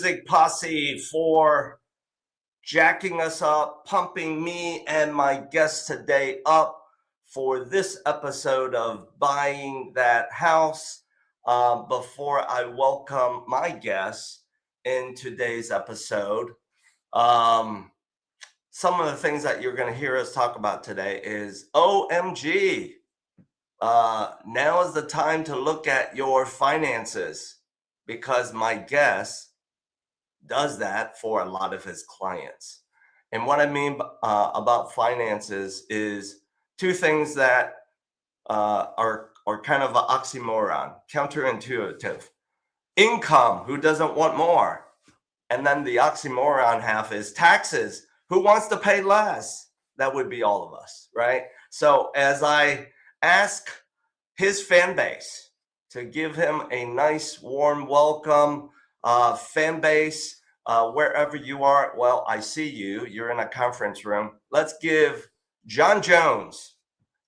music posse for jacking us up, pumping me and my guest today up for this episode of Buying That House. Before I welcome my guest in today's episode, some of the things that you're going to hear us talk about today is OMG. Now is the time to look at your finances, because my guest does that for a lot of his clients. And what I mean about finances is two things that are kind of an oxymoron, counterintuitive. Income, who doesn't want more? And then the oxymoron half is taxes, who wants to pay less? That would be all of us, right? So as I ask his fan base to give him a nice warm welcome, fan base, wherever you are. Well, I see you. You're in a conference room. Let's give John Jones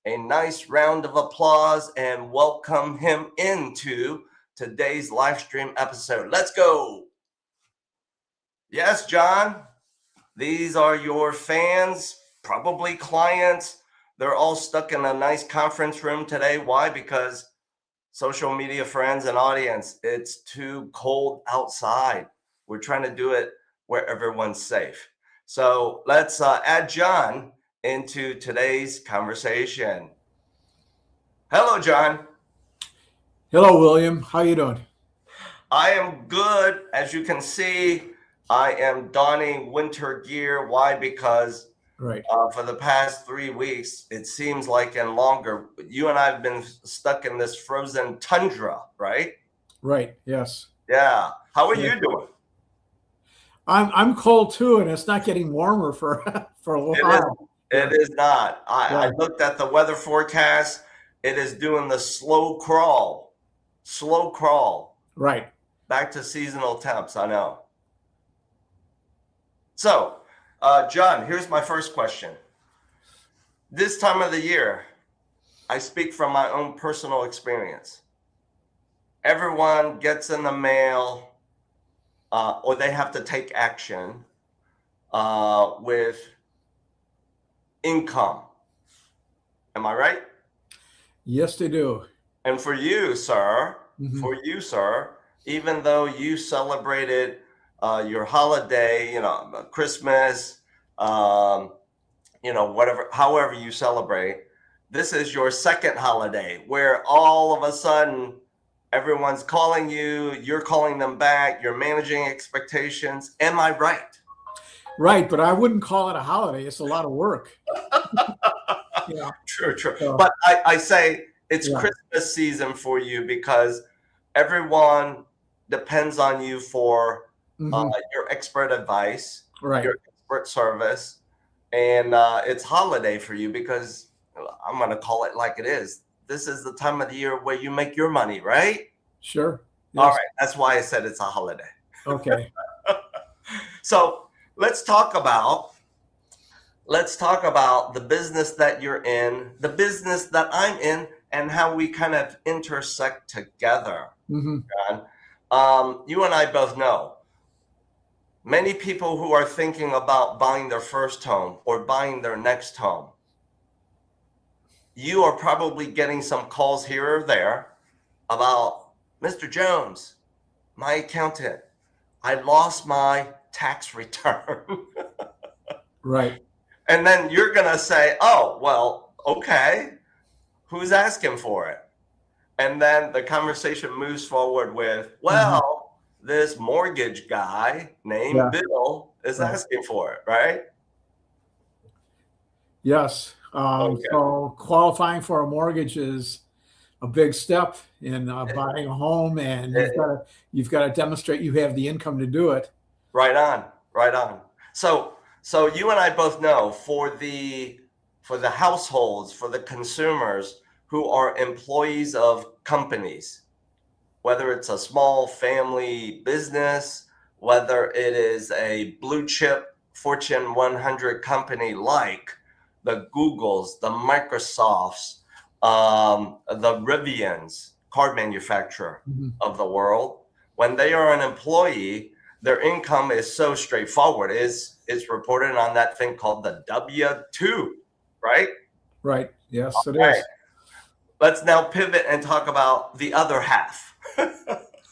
a nice round of applause and welcome him into today's live stream episode. Let's go. Yes, John, these are your fans, probably clients. They're all stuck in a nice conference room today. Why? Because social media friends and audience, it's too cold outside. We're trying to do it where everyone's safe. So let's add John into today's conversation. Hello, John. Hello, William. How you doing? I am good. As you can see, I am donning winter gear. Why? Because for the past 3 weeks, it seems like, and longer, you and I have been stuck in this frozen tundra, right? Right. Yes. Yeah. How are you doing? I'm cold too, and it's not getting warmer for a while. It is not. I looked at the weather forecast. It is doing the slow crawl. Right. Back to seasonal temps. I know. So, John, here's my first question. This time of the year, I speak from my own personal experience. Everyone gets in the mail, or they have to take action with income. Am I right? Yes, they do. And for you, sir, even though you celebrated your holiday, Christmas, whatever, however you celebrate, this is your second holiday where all of a sudden everyone's calling you, you're calling them back, you're managing expectations. Am I right? Right, but I wouldn't call it a holiday. It's a lot of work. Yeah. True. So, but I say it's Christmas season for you because everyone depends on you for your expert advice, your expert service, and it's holiday for you because I'm going to call it like it is. This is the time of the year where you make your money, right? Sure. Yes. All right. That's why I said it's a holiday. Okay. So let's talk about the business that you're in, the business that I'm in, and how we kind of intersect together. John, you and I both know many people who are thinking about buying their first home or buying their next home. You are probably getting some calls here or there about, Mr. Jones, my accountant, I lost my tax return. Right. And then you're going to say, oh, well, okay, who's asking for it? And then the conversation moves forward with, well, this mortgage guy named Bill is asking for it, right? Yes. So qualifying for a mortgage is a big step in buying a home, and you've got to demonstrate you have the income to do it. Right on. So you and I both know for the households, for the consumers who are employees of companies, whether it's a small family business, whether it is a blue chip Fortune 100 company like the Googles, the Microsofts, the Rivians, car manufacturer of the world, when they are an employee, their income is so straightforward. It's reported on that thing called the W-2, right? Right. Yes, it Okay. is. Let's now pivot and talk about the other half.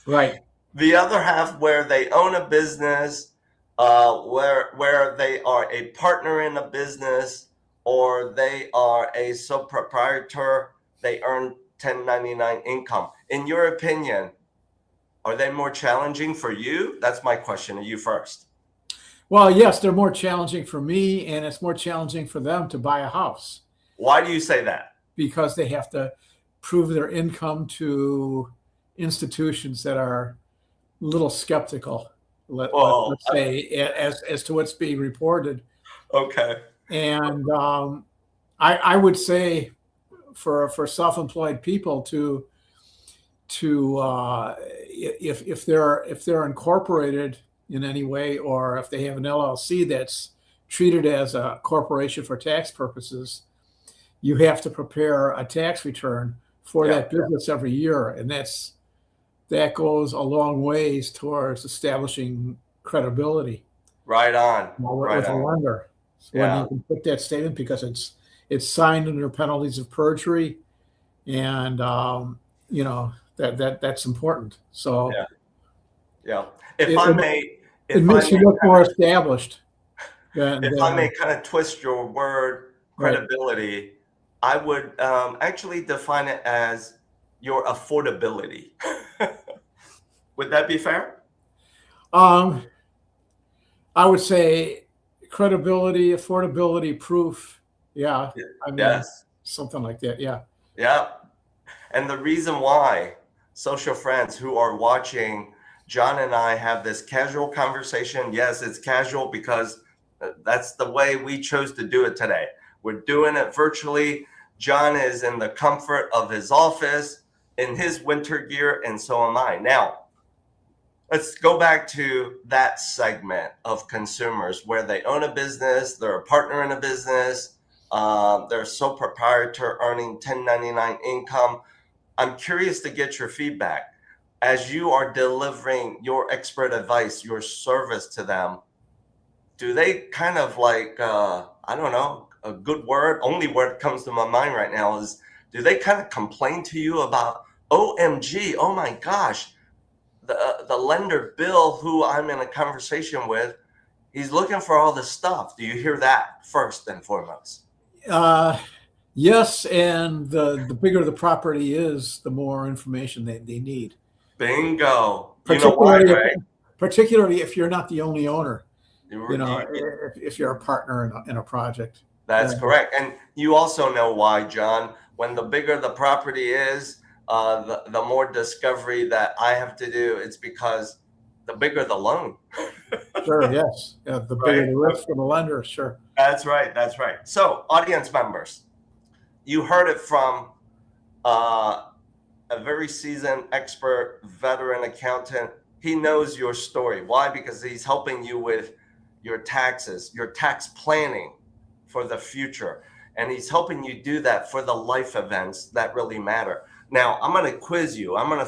Right. The other half, where they own a business, where they are a partner in a business, or they are a sole proprietor, they earn 1099 income. In your opinion, are they more challenging for you? That's my question to you first. Well, yes, they're more challenging for me, and it's more challenging for them to buy a house. Why do you say that? Because they have to prove their income to institutions that are a little skeptical, let's say, as to what's being reported. Okay. And I would say for self-employed people to if they're incorporated in any way, or if they have an LLC that's treated as a corporation for tax purposes, you have to prepare a tax return for that business every year, and that goes a long ways towards establishing credibility. Right on. With a lender. When you can put that statement, because it's signed under penalties of perjury, and you know, that's important. So If I may, it makes you look more established. If I may kind of twist your word credibility, I would actually define it as your affordability. Would that be fair? I would say credibility, affordability, proof. Yeah. I mean, something like that. Yeah. Yeah. And the reason why, social friends who are watching, John and I have this casual conversation. Yes, it's casual because that's the way we chose to do it today. We're doing it virtually. John is in the comfort of his office, in his winter gear, and so am I. Now, let's go back to that segment of consumers where they own a business, they're a partner in a business, they're a sole proprietor earning 1099 income. I'm curious to get your feedback. As you are delivering your expert advice, your service to them, do they kind of like, I don't know, a good word, only word that comes to my mind right now is, do they kind of complain to you about, OMG, oh my gosh, the lender Bill, who I'm in a conversation with, he's looking for all this stuff. Do you hear that first and foremost? Yes, and the bigger the property is, the more information they need. Bingo. You know why, right? Particularly if you're not the only owner. You know, if you're a partner in a project. That's correct. And you also know why, John. When the bigger the property is, the more discovery that I have to do. It's because the bigger the loan. Sure, yes. Yeah, the bigger the risk for the lender, sure. That's right. That's right. So, audience members, you heard it from a very seasoned, expert, veteran accountant. He knows your story. Why? Because he's helping you with your taxes, your tax planning for the future. And he's helping you do that for the life events that really matter. Now, I'm going to quiz you. I'm going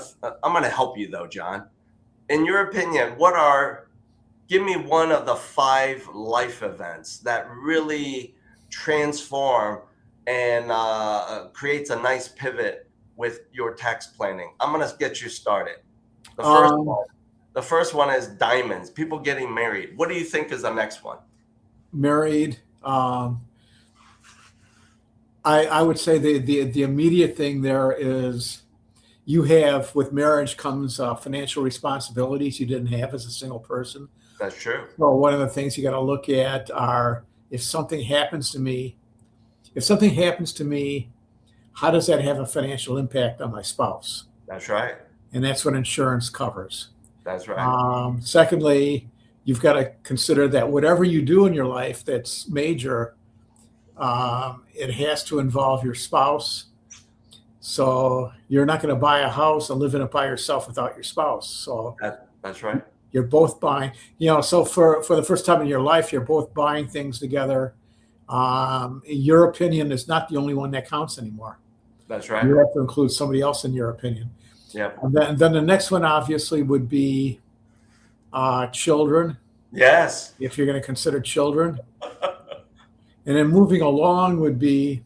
to help you though, John. In your opinion, give me one of the 5 life events that really transform and creates a nice pivot with your tax planning. I'm going to get you started. The first one is diamonds, people getting married. What do you think is the next one? Married. I would say the immediate thing there is, you have, with marriage comes financial responsibilities you didn't have as a single person. That's true. So one of the things you got to look at are, if something happens to me, how does that have a financial impact on my spouse? That's right. And that's what insurance covers. That's right. Secondly, you've got to consider that whatever you do in your life that's major, it has to involve your spouse. So you're not going to buy a house and live in it by yourself without your spouse. So that's right. You're both buying, so for the first time in your life, you're both buying things together. Your opinion is not the only one that counts anymore. That's right. You have to include somebody else in your opinion. Yeah. And then the next one obviously would be children, Yes. if you're going to consider children. And then moving along would be,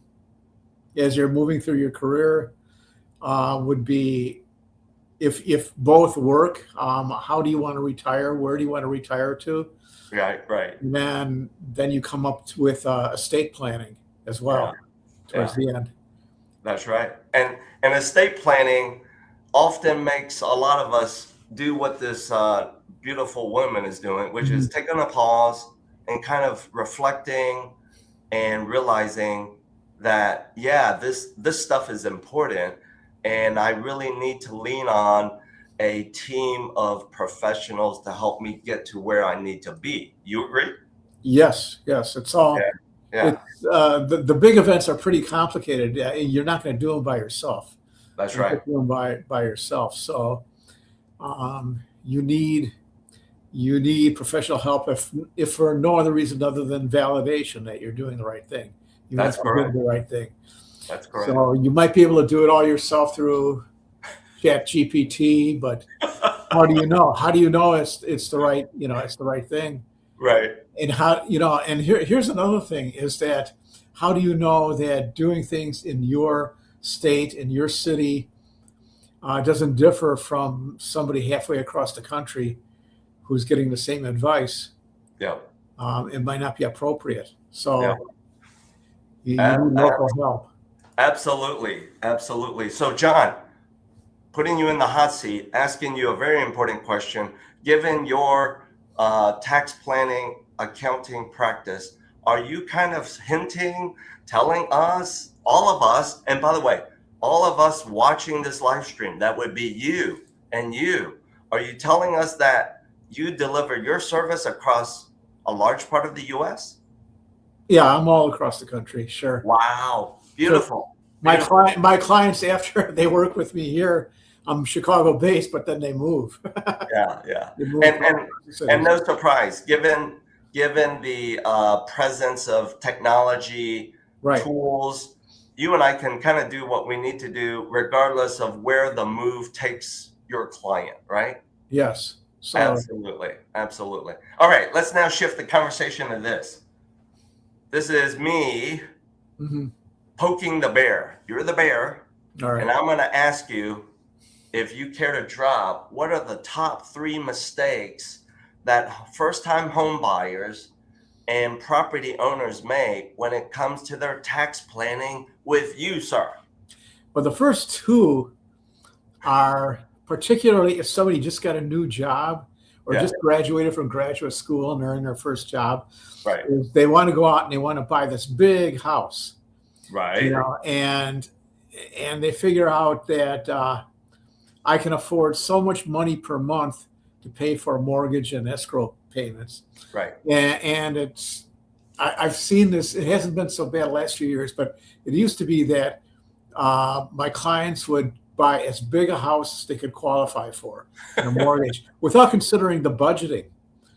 as you're moving through your career, would be if both work, how do you want to retire? Where do you want to retire to? Right. And then you come up with estate planning as well towards the end. That's right. And estate planning often makes a lot of us do what this beautiful woman is doing, which is taking a pause and kind of reflecting and realizing that, this stuff is important, and I really need to lean on a team of professionals to help me get to where I need to be. You agree? Yes. It's all. Yeah. It's, the big events are pretty complicated. You're not going to do them by yourself. That's You're right. do them by yourself. So you need professional help if for no other reason other than validation that you're doing the right thing. That's correct. The right thing. That's correct. So you might be able to do it all yourself through ChatGPT, but how do you know? How do you know it's the right it's the right thing? Right. And how and here's another thing is that how do you know that doing things in your state, in your city, doesn't differ from somebody halfway across the country who's getting the same advice? Yeah. It might not be appropriate. So you need Ab- local help. Absolutely. So, John, putting you in the hot seat, asking you a very important question. Given your tax planning, accounting practice, are you kind of hinting, telling us, all of us, and by the way, all of us watching this live stream, that would be you and you, are you telling us that you deliver your service across a large part of the U.S.? Yeah, I'm all across the country. Sure. Wow. Beautiful. So my clients, after they work with me here, I'm Chicago based, but then they move. Yeah. They move And no surprise, given the presence of technology, tools, you and I can kind of do what we need to do regardless of where the move takes your client, right? Yes. So, Absolutely. All right, let's now shift the conversation to this. This is me poking the bear. You're the bear. All right. And I'm going to ask you, if you care to drop, what are the top 3 mistakes that first-time home buyers and property owners make when it comes to their tax planning with you, sir? Well, the first 2 are particularly if somebody just got a new job or just graduated from graduate school and they're in their first job. Right. They want to go out and they want to buy this big house. Right. And they figure out that I can afford so much money per month to pay for mortgage and escrow payments. Right. And I've seen this. It hasn't been so bad the last few years, but it used to be that my clients would buy as big a house as they could qualify for in a mortgage without considering the budgeting.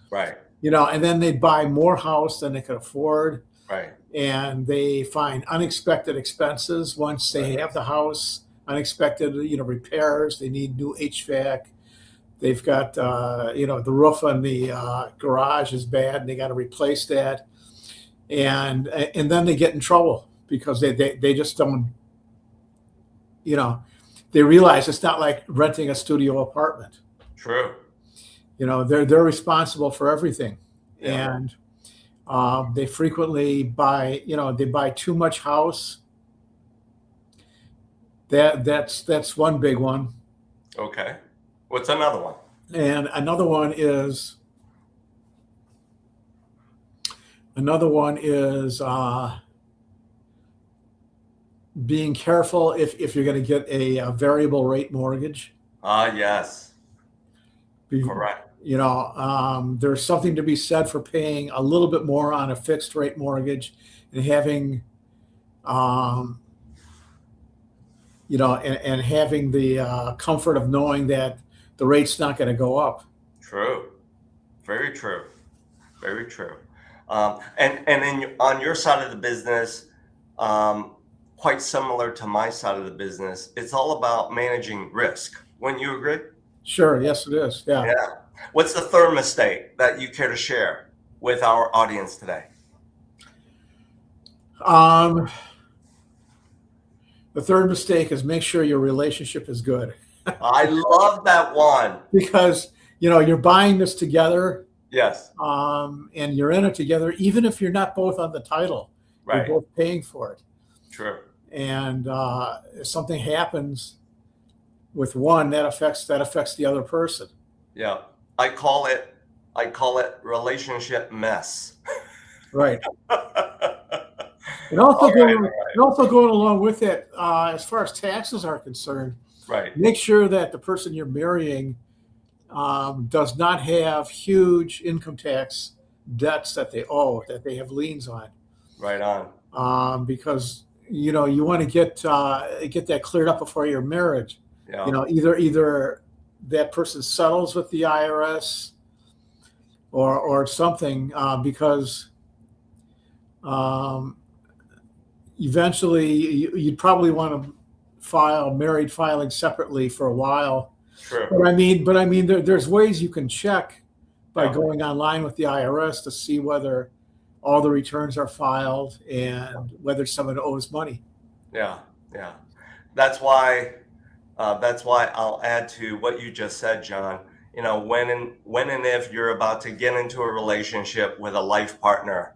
Right. And then they'd buy more house than they could afford. Right. And they find unexpected expenses once they have the house, unexpected, repairs. They need new HVAC. They've got, the roof on the garage is bad and they got to replace that. And then they get in trouble because they just don't, they realize it's not like renting a studio apartment. True. They're responsible for everything. Yeah. And they frequently buy, they buy too much house. That's one big one. Okay. What's another one? And another one is being careful if you're going to get a variable rate mortgage. Yes. Correct. There's something to be said for paying a little bit more on a fixed rate mortgage and having, and having the comfort of knowing that the rate's not going to go up. True. Very true. Very true. And on your side of the business, quite similar to my side of the business, it's all about managing risk. Wouldn't you agree? Sure. Yes, it is. Yeah. What's the third mistake that you care to share with our audience today? The third mistake is make sure your relationship is good. I love that one. Because, you're buying this together, Yes. and you're in it together, even if you're not both on the title. Right. You're both paying for it. True. And if something happens with one, that affects the other person. Yeah. I call it relationship mess. Right. And also going along with it, as far as taxes are concerned, Right. make sure that the person you're marrying does not have huge income tax debts that they owe, that they have liens on. Right on. Because you want to get that cleared up before your marriage. Yeah. Either that person settles with the IRS or something, because eventually you'd probably want to file married filing separately for a while. True. But I mean, there's ways you can check by Yeah. going online with the IRS to see whether all the returns are filed and whether someone owes money. Yeah. Yeah. That's why I'll add to what you just said, John. When and if you're about to get into a relationship with a life partner,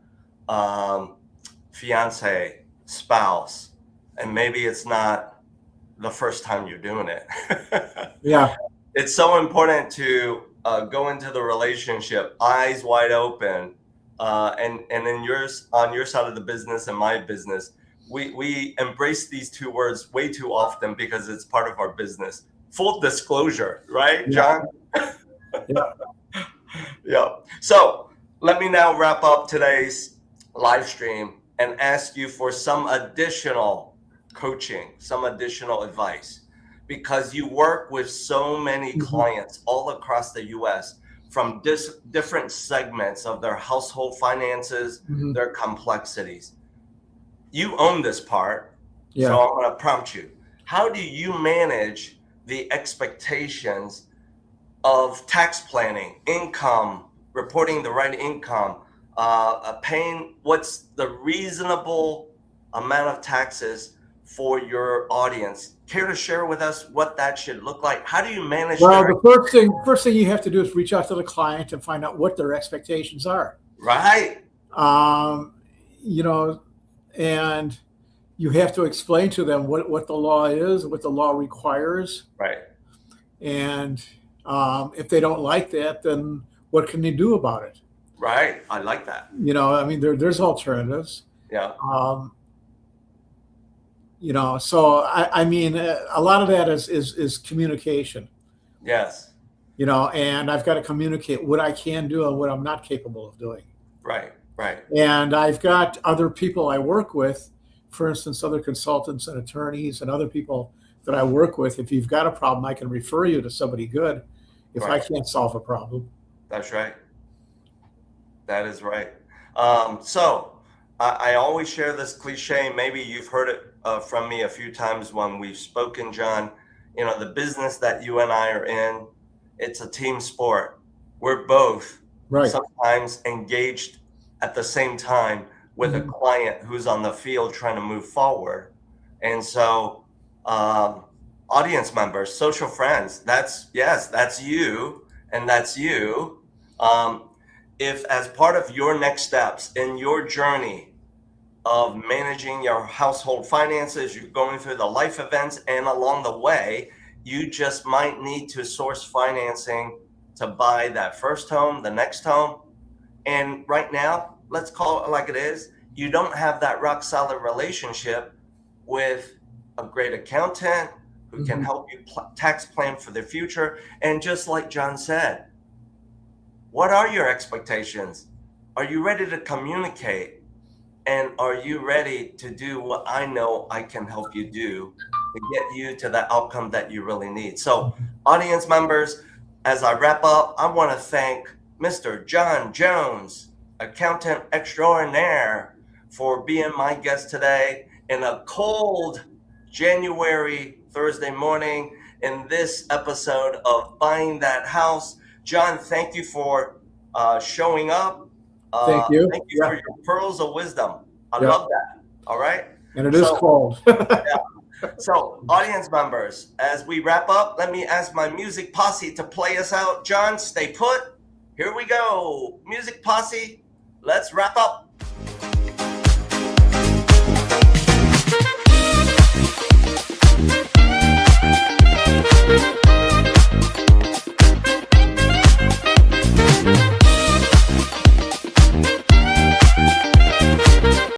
fiance, spouse, and maybe it's not the first time you're doing it. Yeah. It's so important to go into the relationship eyes wide open, and on your side of the business and my business, we embrace these two words way too often because it's part of our business. Full disclosure, right, John? Yeah. Yeah. So let me now wrap up today's live stream and ask you for some additional coaching, some additional advice, because you work with so many clients all across the U.S. from different segments of their household finances, their complexities. You own this part, Yeah. so I'm going to prompt you. How do you manage the expectations of tax planning, income, reporting the right income, paying what's the reasonable amount of taxes for your audience? Care to share with us what that should look like? How do you manage? Well, the first thing you have to do is reach out to the client and find out what their expectations are. Right. And you have to explain to them what the law is, what the law requires. Right. And if they don't like that, then what can they do about it? Right. I like that. There's alternatives. Yeah. So a lot of that is communication. Yes. And I've got to communicate what I can do and what I'm not capable of doing. Right. Right. And I've got other people I work with, for instance, other consultants and attorneys and other people that I work with. If you've got a problem, I can refer you to somebody good if I can't solve a problem. That's right. That is right. So I always share this cliche. Maybe you've heard it from me a few times when we've spoken, John. The business that you and I are in, it's a team sport. We're both sometimes engaged at the same time with a client who's on the field trying to move forward. And so audience members, social friends, that's you and that's you. If as part of your next steps in your journey of managing your household finances, you're going through the life events, and along the way, you just might need to source financing to buy that first home, the next home. And right now, let's call it like it is. You don't have that rock solid relationship with a great accountant who can help you tax plan for the future. And just like John said, what are your expectations? Are you ready to communicate? And are you ready to do what I know I can help you do to get you to the outcome that you really need? So, audience members, as I wrap up, I want to thank Mr. John Jones, accountant extraordinaire, for being my guest today in a cold January Thursday morning in this episode of Buying That House. John, thank you for showing up. Thank you. Thank you for your pearls of wisdom. I Yeah. love that. All right. And it is cold. So, audience members, as we wrap up, let me ask my music posse to play us out. John, stay put. Here we go. Music posse, let's wrap up.